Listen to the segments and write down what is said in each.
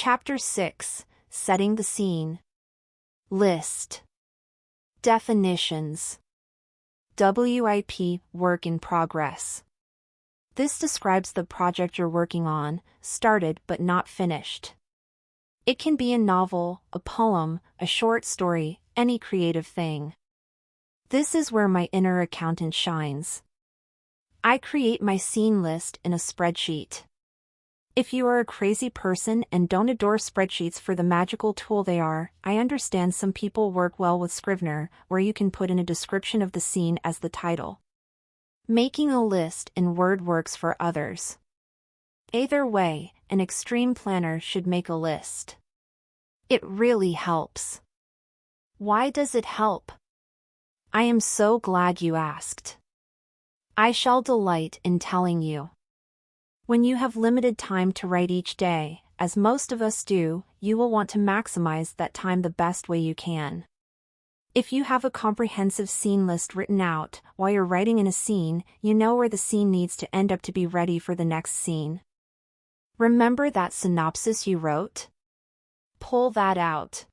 Chapter 6, Setting the Scene. List. Definitions. WIP, work in progress. This describes the project you're working on, started but not finished. It can be a novel, a poem, a short story, any creative thing. This is where my inner accountant shines. I create my scene list in a spreadsheet. If you are a crazy person and don't adore spreadsheets for the magical tool they are, I understand some people work well with Scrivener, where you can put in a description of the scene as the title. Making a list in Word works for others. Either way, an extreme planner should make a list. It really helps. Why does it help? I am so glad you asked. I shall delight in telling you. When you have limited time to write each day, as most of us do, you will want to maximize that time the best way you can. If you have a comprehensive scene list written out while you're writing in a scene, you know where the scene needs to end up to be ready for the next scene. Remember that synopsis you wrote? Pull that out.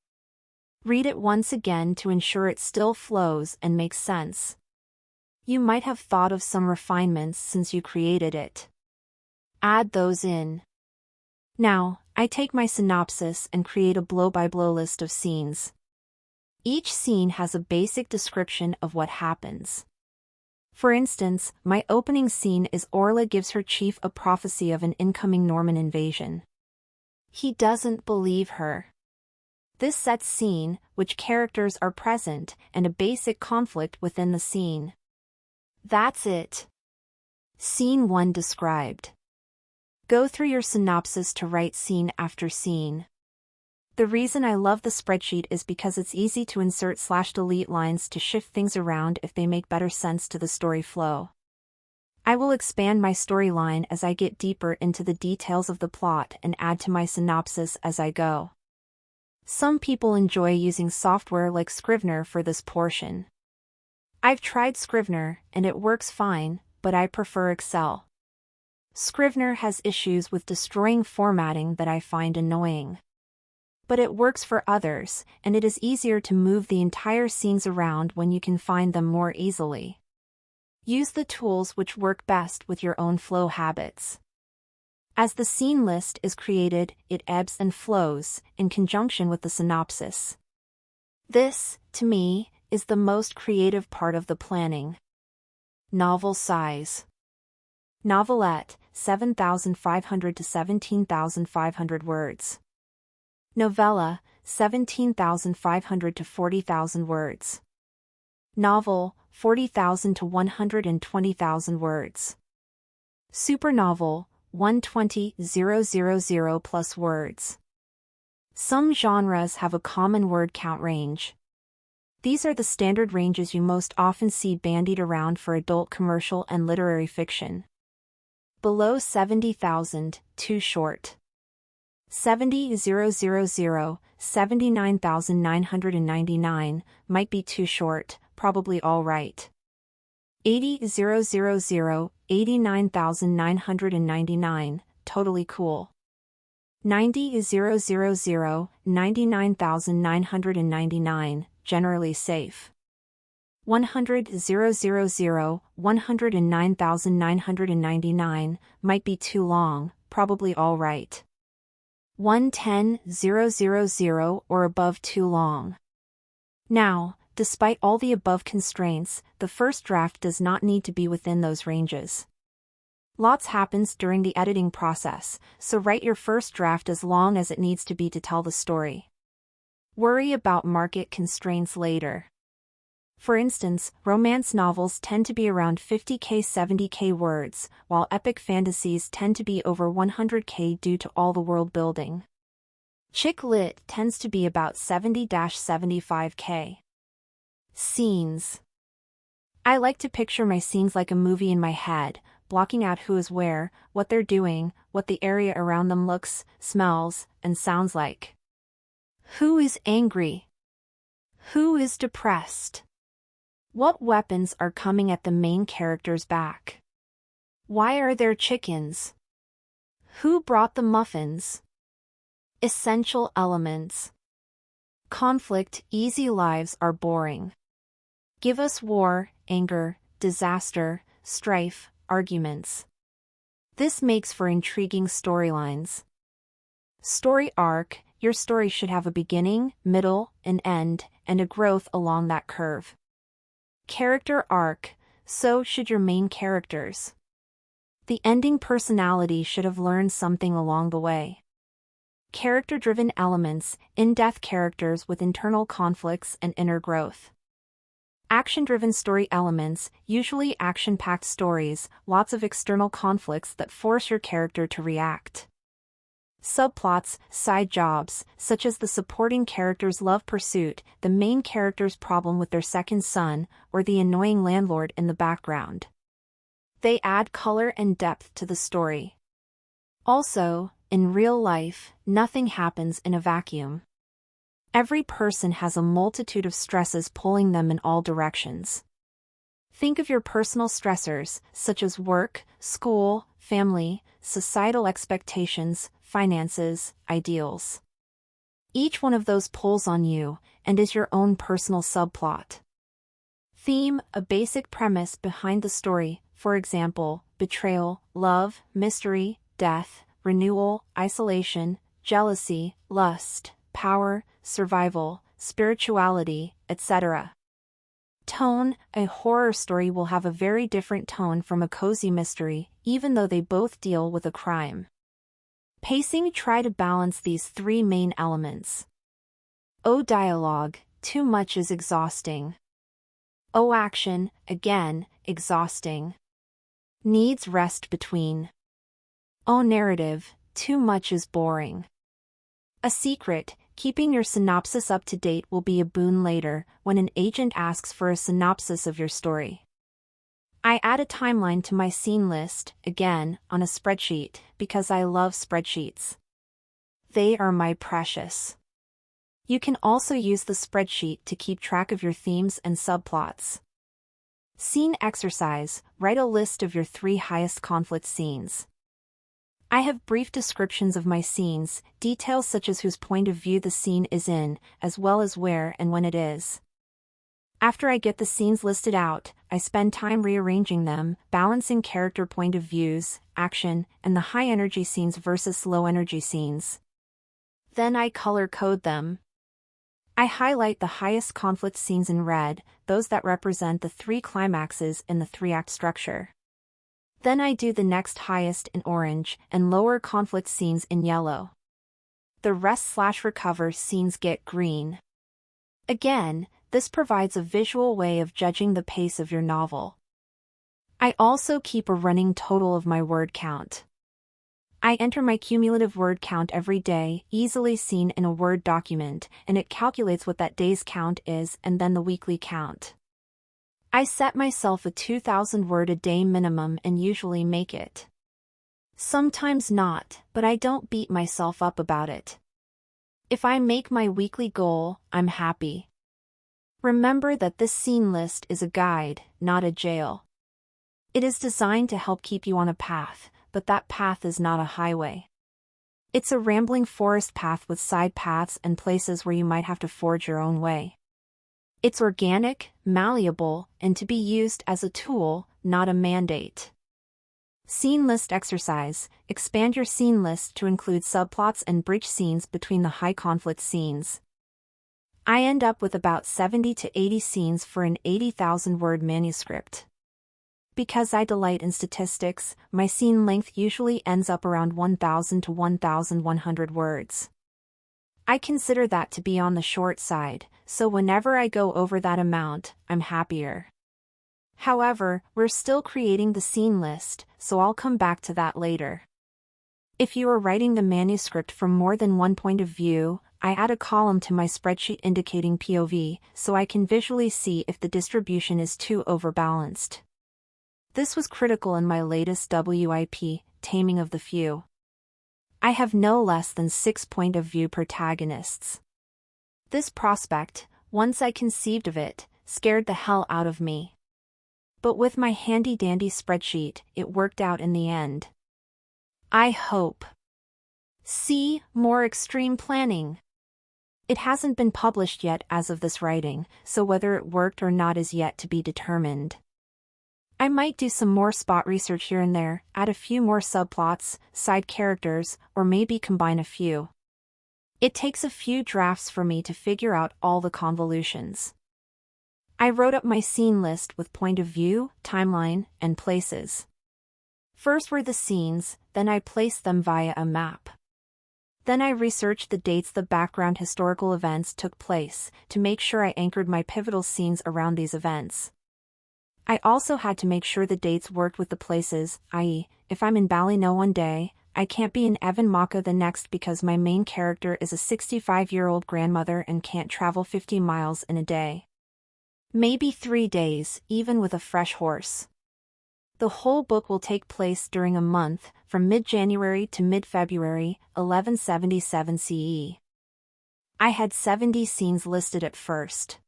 Read it once again to ensure it still flows and makes sense. You might have thought of some refinements since you created it. Add those in. Now, I take my synopsis and create a blow-by-blow list of scenes. Each scene has a basic description of what happens. For instance, my opening scene is Orla gives her chief a prophecy of an incoming Norman invasion. He doesn't believe her. This sets scene, which characters are present, and a basic conflict within the scene. That's it. Scene 1 described. Go through your synopsis to write scene after scene. The reason I love the spreadsheet is because it's easy to insert/delete lines to shift things around if they make better sense to the story flow. I will expand my storyline as I get deeper into the details of the plot and add to my synopsis as I go. Some people enjoy using software like Scrivener for this portion. I've tried Scrivener and it works fine, but I prefer Excel. Scrivener has issues with destroying formatting that I find annoying. But it works for others, and it is easier to move the entire scenes around when you can find them more easily. Use the tools which work best with your own flow habits. As the scene list is created, it ebbs and flows, in conjunction with the synopsis. This, to me, is the most creative part of the planning. Novel size. Novelette, 7,500 to 17,500 words. Novella, 17,500 to 40,000 words. Novel, 40,000 to 120,000 words. Supernovel, 120,000 plus words. Some genres have a common word count range. These are the standard ranges you most often see bandied around for adult commercial and literary fiction. Below 70,000, too short. 70,000, 79,999, might be too short, probably all right. 80,000, 89,999, totally cool. 90,000, 99,999, generally safe. 100,000, 109,999, might be too long, probably all right. 110,000 or above too long. Now, despite all the above constraints, the first draft does not need to be within those ranges. Lots happens during the editing process, so write your first draft as long as it needs to be to tell the story. Worry about market constraints later. For instance, romance novels tend to be around 50k 70k words, while epic fantasies tend to be over 100k due to all the world building. Chick lit tends to be about 70-75k. Scenes. I like to picture my scenes like a movie in my head, blocking out who is where, what they're doing, what the area around them looks, smells, and sounds like. Who is angry? Who is depressed? What weapons are coming at the main character's back? Why are there chickens? Who brought the muffins? Essential elements. Conflict, easy lives are boring. Give us war, anger, disaster, strife, arguments. This makes for intriguing storylines. Story arc, your story should have a beginning, middle, an end, and a growth along that curve. Character arc, so should your main characters. The ending personality should have learned something along the way. Character-driven elements, in-depth characters with internal conflicts and inner growth. Action-driven story elements, usually action-packed stories, lots of external conflicts that force your character to react. Subplots, side jobs, such as the supporting character's love pursuit, the main character's problem with their second son, or the annoying landlord in the background. They add color and depth to the story. Also, in real life, nothing happens in a vacuum. Every person has a multitude of stresses pulling them in all directions. Think of your personal stressors, such as work, school, family, societal expectations, finances, ideals. Each one of those pulls on you, and is your own personal subplot. Theme, a basic premise behind the story, for example, betrayal, love, mystery, death, renewal, isolation, jealousy, lust, power, survival, spirituality, etc. Tone, a horror story will have a very different tone from a cozy mystery, even though they both deal with a crime. Pacing, try to balance these three main elements. O dialogue, too much is exhausting. O action, again, exhausting. Needs rest between. O narrative, too much is boring. A secret, keeping your synopsis up to date will be a boon later, when an agent asks for a synopsis of your story. I add a timeline to my scene list, again, on a spreadsheet, because I love spreadsheets. They are my precious. You can also use the spreadsheet to keep track of your themes and subplots. Scene exercise, write a list of your 3 highest conflict scenes. I have brief descriptions of my scenes, details such as whose point of view the scene is in, as well as where and when it is. After I get the scenes listed out, I spend time rearranging them, balancing character point of views, action, and the high-energy scenes versus low-energy scenes. Then I color code them. I highlight the highest conflict scenes in red, those that represent the 3 climaxes in the 3-act structure. Then I do the next highest in orange, and lower conflict scenes in yellow. The rest/recover scenes get green. Again, this provides a visual way of judging the pace of your novel. I also keep a running total of my word count. I enter my cumulative word count every day, easily seen in a Word document, and it calculates what that day's count is and then the weekly count. I set myself a 2,000 word a day minimum and usually make it. Sometimes not, but I don't beat myself up about it. If I make my weekly goal, I'm happy. Remember that this scene list is a guide, not a jail. It is designed to help keep you on a path, but that path is not a highway. It's a rambling forest path with side paths and places where you might have to forge your own way. It's organic, malleable, and to be used as a tool, not a mandate. Scene list exercise, expand your scene list to include subplots and bridge scenes between the high conflict scenes. I end up with about 70 to 80 scenes for an 80,000 word manuscript. Because I delight in statistics, my scene length usually ends up around 1,000 to 1,100 words. I consider that to be on the short side, so whenever I go over that amount, I'm happier. However, we're still creating the scene list, so I'll come back to that later. If you are writing the manuscript from more than one point of view, I add a column to my spreadsheet indicating POV, so I can visually see if the distribution is too overbalanced. This was critical in my latest WIP, Taming of the Few. I have no less than 6 point of view protagonists. This prospect, once I conceived of it, scared the hell out of me. But with my handy-dandy spreadsheet, it worked out in the end. I hope. See more extreme planning. It hasn't been published yet as of this writing, so whether it worked or not is yet to be determined. I might do some more spot research here and there, add a few more subplots, side characters, or maybe combine a few. It takes a few drafts for me to figure out all the convolutions. I wrote up my scene list with point of view, timeline, and places. First were the scenes, then I placed them via a map. Then I researched the dates the background historical events took place, to make sure I anchored my pivotal scenes around these events. I also had to make sure the dates worked with the places, i.e., if I'm in Ballino one day, I can't be in Evan-Maka the next because my main character is a 65-year-old grandmother and can't travel 50 miles in a day. Maybe 3 days, even with a fresh horse. The whole book will take place during a month, from mid-January to mid-February, 1177 CE. I had 70 scenes listed at first.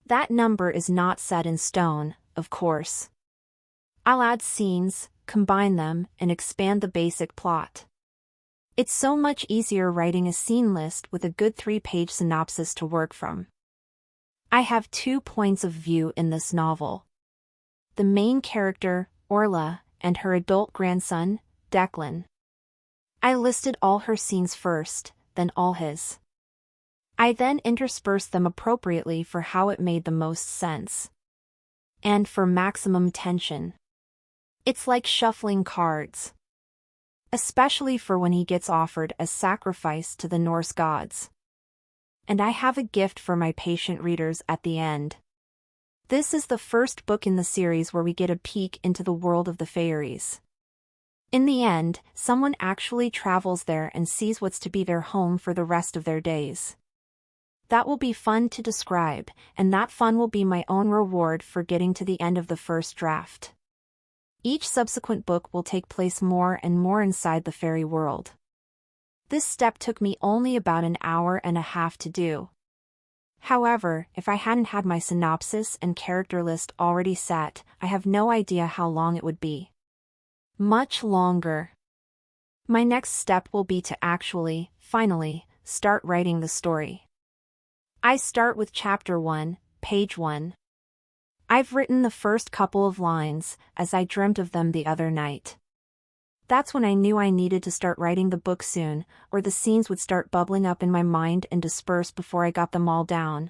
That number is not set in stone, of course. I'll add scenes, combine them, and expand the basic plot. It's so much easier writing a scene list with a good 3-page synopsis to work from. I have 2 points of view in this novel. The main character, Orla, and her adult grandson, Declan. I listed all her scenes first, then all his. I then interspersed them appropriately for how it made the most sense. And for maximum tension. It's like shuffling cards. Especially for when he gets offered as sacrifice to the Norse gods. And I have a gift for my patient readers at the end. This is the first book in the series where we get a peek into the world of the fairies. In the end, someone actually travels there and sees what's to be their home for the rest of their days. That will be fun to describe, and that fun will be my own reward for getting to the end of the first draft. Each subsequent book will take place more and more inside the fairy world. This step took me only about an hour and a half to do. However, if I hadn't had my synopsis and character list already set, I have no idea how long it would be. Much longer. My next step will be to actually, finally, start writing the story. I start with Chapter 1, Page 1. I've written the first couple of lines, as I dreamt of them the other night. That's when I knew I needed to start writing the book soon, or the scenes would start bubbling up in my mind and disperse before I got them all down.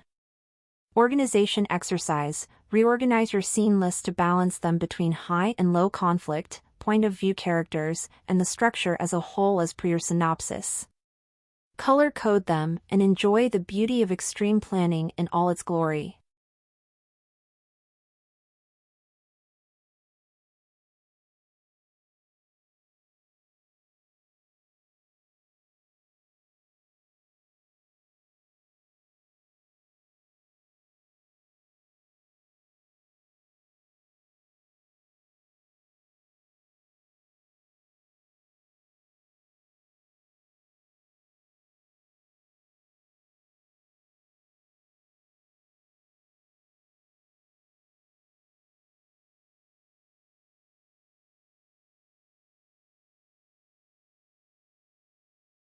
Organization exercise: reorganize your scene lists to balance them between high and low conflict, point of view characters, and the structure as a whole as per your synopsis. Color code them, and enjoy the beauty of extreme planning in all its glory.